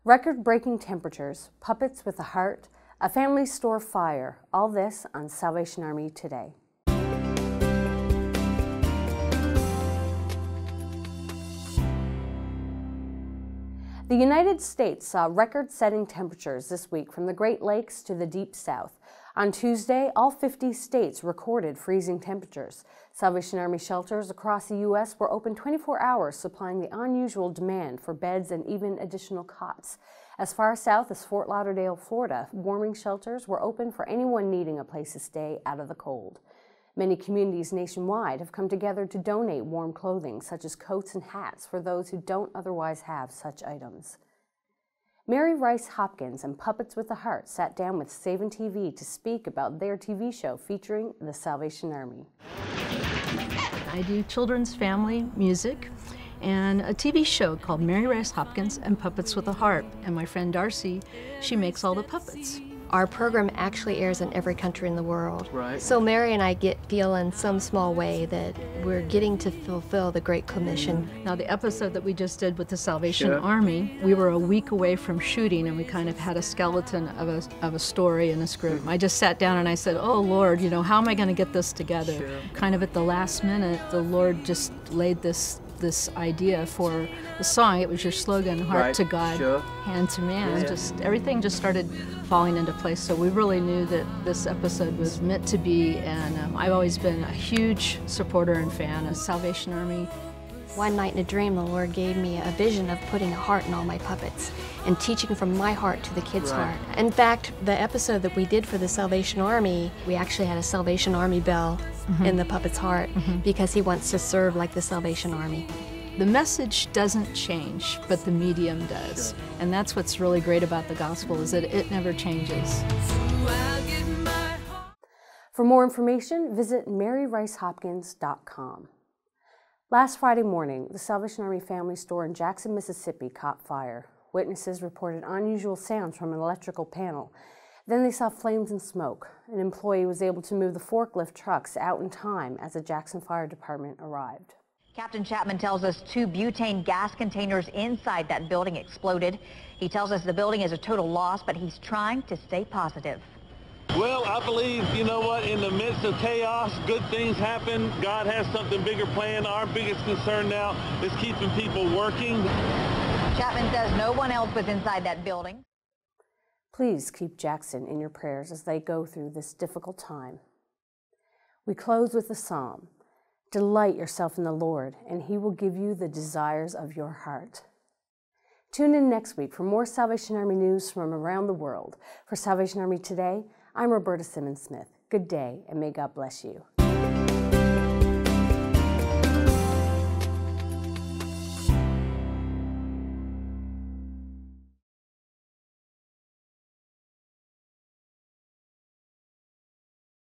Record-breaking temperatures, puppets with a heart, a family store fire, all this on Salvation Army Today. The United States saw record-setting temperatures this week from the Great Lakes to the Deep South. On Tuesday, all 50 states recorded freezing temperatures. Salvation Army shelters across the U.S. were open 24 hours, supplying the unusual demand for beds and even additional cots. As far south as Fort Lauderdale, Florida, warming shelters were open for anyone needing a place to stay out of the cold. Many communities nationwide have come together to donate warm clothing, such as coats and hats, for those who don't otherwise have such items. Mary Rice Hopkins and Puppets with a Heart sat down with Savin TV to speak about their TV show featuring the Salvation Army. I do children's family music and a TV show called Mary Rice Hopkins and Puppets with a Heart. And my friend Darcy, she makes all the puppets. Our program actually airs in every country in the world. Right. So Mary and I feel in some small way that we're getting to fulfill the Great Commission. Now the episode that we just did with the Salvation Army, we were a week away from shooting and we kind of had a skeleton of a story and a script. I just sat down and I said, oh Lord, you know, how am I going to get this together? Kind of at the last minute, the Lord just laid this idea for the song. It was your slogan, heart to God, hand to man. Just everything just started falling into place. So we really knew that this episode was meant to be, and I've always been a huge supporter and fan of Salvation Army. One night in a dream, the Lord gave me a vision of putting a heart in all my puppets and teaching from my heart to the kids' heart. In fact, the episode that we did for the Salvation Army, we actually had a Salvation Army bell in the puppet's heart because he wants to serve like the Salvation Army. The message doesn't change, but the medium does. And that's what's really great about the gospel, is that it never changes. For more information, visit MaryRiceHopkins.com. Last Friday morning, the Salvation Army family store in Jackson, Mississippi caught fire. Witnesses reported unusual sounds from an electrical panel. Then they saw flames and smoke. An employee was able to move the forklift trucks out in time as the Jackson Fire Department arrived. Captain Chapman tells us 2 butane gas containers inside that building exploded. He tells us the building is a total loss, but he's trying to stay positive. Well, I believe, you know what, in the midst of chaos, good things happen. God has something bigger planned. Our biggest concern now is keeping people working. Chapman says no one else was inside that building. Please keep Jackson in your prayers as they go through this difficult time. We close with a psalm. Delight yourself in the Lord, and He will give you the desires of your heart. Tune in next week for more Salvation Army news from around the world. For Salvation Army Today, I'm Roberta Simmons-Smith. Good day, and may God bless you.